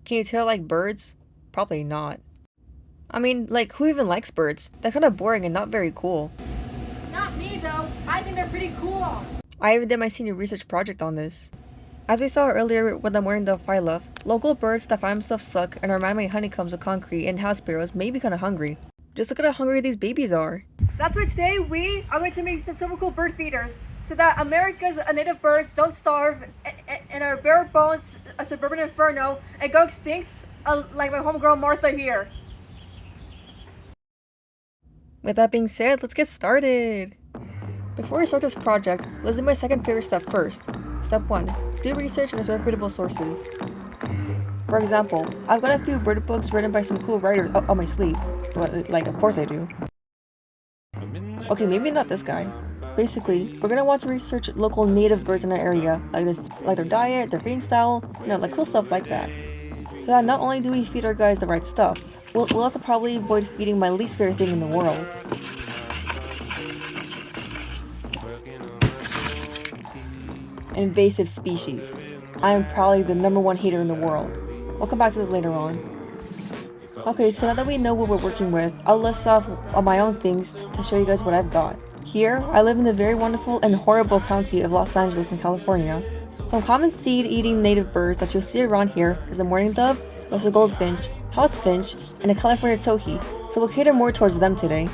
Can you tell I like birds? Probably not. I mean, like, who even likes birds? They're kind of boring and not very cool. Not me though. I think they're pretty cool. I even did my senior research project on this. As we saw earlier with the morning dove phyla, local birds that find themselves stuck and are man-made honeycombs of concrete and house sparrows may be kind of hungry. Just look at how hungry these babies are. That's why today we are going to make some super cool bird feeders so that America's native birds don't starve and our bare bones a suburban inferno and go extinct like my homegirl Martha here. With that being said, let's get started! Before we start this project, let's do my second favorite step first. Step 1. Do research with reputable sources. For example, I've got a few bird books written by some cool writers on my sleeve. Well, like, of course I do. Okay, maybe not this guy. Basically, we're gonna want to research local native birds in our area, like their diet, their feeding style, like cool stuff like that. So that not only do we feed our guys the right stuff, we'll also probably avoid feeding my least favorite thing in the world. Invasive species. I am probably the #1 hater in the world. We'll come back to this later on. Okay, so now that we know what we're working with, I'll list off all my own things to show you guys what I've got. Here, I live in the very wonderful and horrible county of Los Angeles in California. Some common seed-eating native birds that you'll see around here is the mourning dove, the goldfinch, house finch, and the California towhee, so we'll cater more towards them today.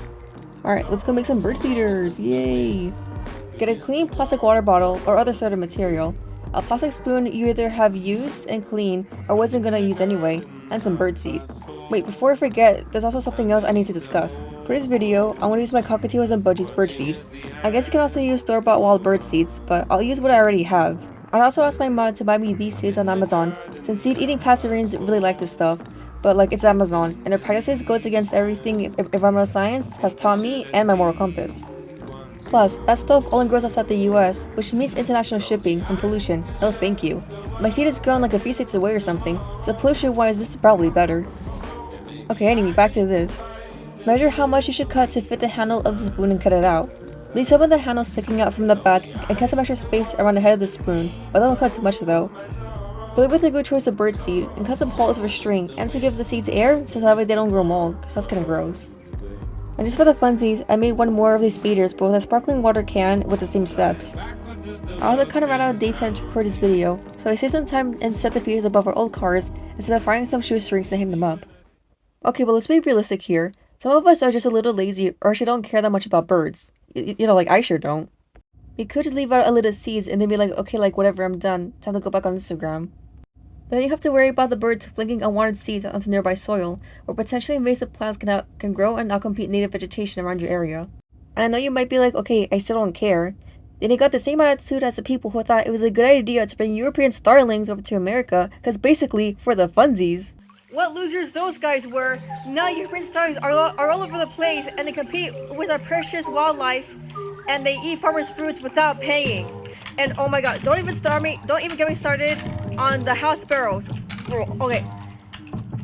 Alright, let's go make some bird feeders, yay! Get a clean plastic water bottle or other sort of material, a plastic spoon you either have used and clean or wasn't gonna use anyway, and some birdseed. Wait, before I forget, there's also something else I need to discuss. For this video, I'm gonna use my cockatiels and budgies bird feed. I guess you can also use store-bought wild bird seeds, but I'll use what I already have. I'd also ask my mom to buy me these seeds on Amazon, since seed-eating passerines really like this stuff, but like it's Amazon, and their practices goes against everything environmental science has taught me and my moral compass. Plus, that stuff only grows outside the US, which means international shipping and pollution. No thank you. My seed is grown like a few states away or something, so pollution-wise this is probably better. Okay, anyway, back to this. Measure how much you should cut to fit the handle of the spoon and cut it out. Leave some of the handle sticking out from the back and cut some extra space around the head of the spoon, but don't cut too much though. Fill it with a good choice of bird seed and cut some holes for string and to give the seeds air so that way they don't grow mold, because that's kinda gross. And just for the funsies, I made one more of these feeders but with a sparkling water can with the same steps. I also kinda ran out of daytime to record this video, so I saved some time and set the feeders above our old cars instead of finding some shoestrings to hang them up. Okay, but let's be realistic here. Some of us are just a little lazy or actually don't care that much about birds. You know, like I sure don't. We could just leave out a little seeds and then be like, okay, like whatever, I'm done. Time to go back on Instagram. But then you have to worry about the birds flinging unwanted seeds onto nearby soil, where potentially invasive plants can grow and outcompete native vegetation around your area. And I know you might be like, okay, I still don't care. Then you got the same attitude as the people who thought it was a good idea to bring European starlings over to America, because basically, for the funsies. What losers those guys were. Now European starlings are all over the place and they compete with our precious wildlife and they eat farmers' fruits without paying. And oh my god, don't even get me started on the house sparrows. Okay.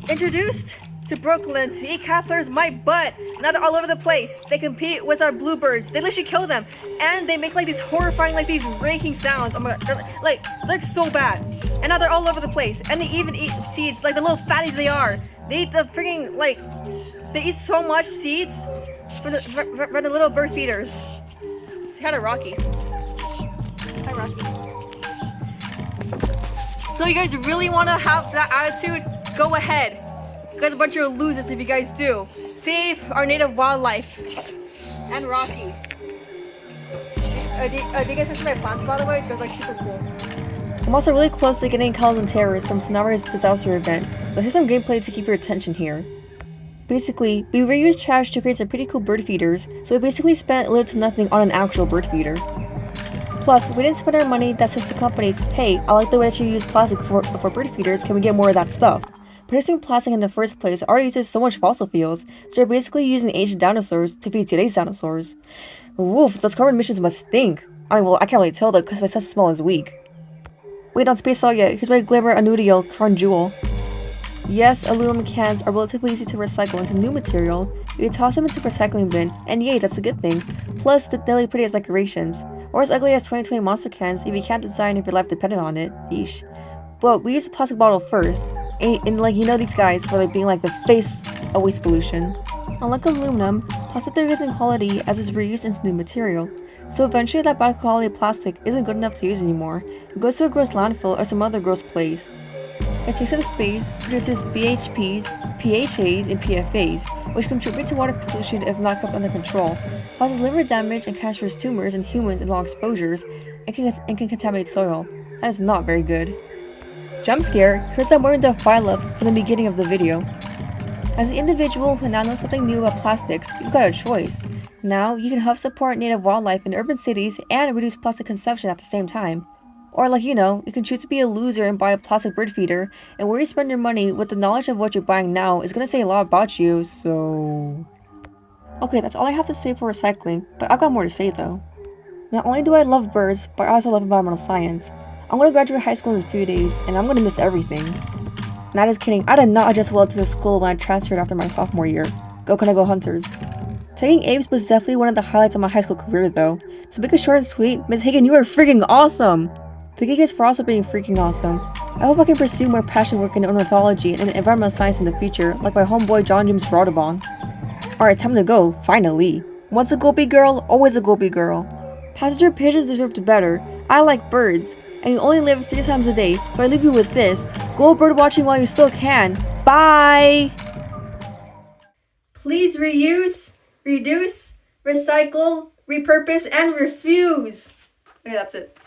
Introduced to Brooklyn to eat caterpillars my butt. Now they're all over the place. They compete with our bluebirds. They literally kill them. And they make like these horrifying, like these raking sounds. Oh my god, they're so bad. And now they're all over the place. And they even eat seeds, like the little fatties they are. They eat the freaking, like, they eat so much seeds for the little bird feeders. It's kind of rocky. Hi, Rocky. So you guys really want to have that attitude? Go ahead. You guys are a bunch of losers if you guys do. Save our native wildlife. And Rocky. Do you guys see my plants, by the way? They're like super cool. I'm also really close to getting called on terrorists from Sonara's disaster event, so here's some gameplay to keep your attention here. Basically, we reused trash to create some pretty cool bird feeders, so we basically spent little to nothing on an actual bird feeder. Plus, we didn't spend our money that says to companies, hey, I like the way that you use plastic for bird feeders, can we get more of that stuff? Producing plastic in the first place already uses so much fossil fuels, so we're basically using ancient dinosaurs to feed today's dinosaurs. Woof, those carbon emissions must stink. I mean, well, I can't really tell though because my sense of smell is weak. Wait, don't space out yet, here's my Glamour Anudial Crown Jewel. Yes, aluminum cans are relatively easy to recycle into new material. You toss them into the recycling bin, and yay, that's a good thing. Plus, they're really pretty as decorations. Or as ugly as 2020 monster cans if you can't design if your life depended on it. Yeesh. But we use a plastic bottle first. And like, you know these guys for like being like the face of waste pollution. Unlike aluminum, plastic degrades in quality as it's reused into new material. So eventually that bad quality plastic isn't good enough to use anymore. It goes to a gross landfill or some other gross place. It takes up space, produces BHPs, PHAs, and PFAs, which contribute to water pollution if not kept under control, causes liver damage and cancers tumors in humans in long exposures, and can contaminate soil. That is not very good. Jump scare, here's that word to file up from the beginning of the video. As an individual who now knows something new about plastics, you've got a choice. Now, you can help support native wildlife in urban cities and reduce plastic consumption at the same time. Or like, you can choose to be a loser and buy a plastic bird feeder, and where you spend your money with the knowledge of what you're buying now is gonna say a lot about you, so... Okay, that's all I have to say for recycling, but I've got more to say though. Not only do I love birds, but I also love environmental science. I'm gonna graduate high school in a few days, and I'm gonna miss everything. Not just kidding, I did not adjust well to the school when I transferred after my sophomore year. Go Hunters. Taking APES was definitely one of the highlights of my high school career though. To make it short and sweet, Ms. Hagen, you are freaking awesome! Thank you guys for also being freaking awesome. I hope I can pursue more passion work in ornithology and environmental science in the future, like my homeboy John James Frodabong. Alright, time to go, finally. Once a goopy girl, always a goopy girl. Passenger pigeons deserved better. I like birds, and you only live 3 times a day, so I leave you with this. Go bird watching while you still can. Bye! Please reuse, reduce, recycle, repurpose, and refuse. Okay, that's it.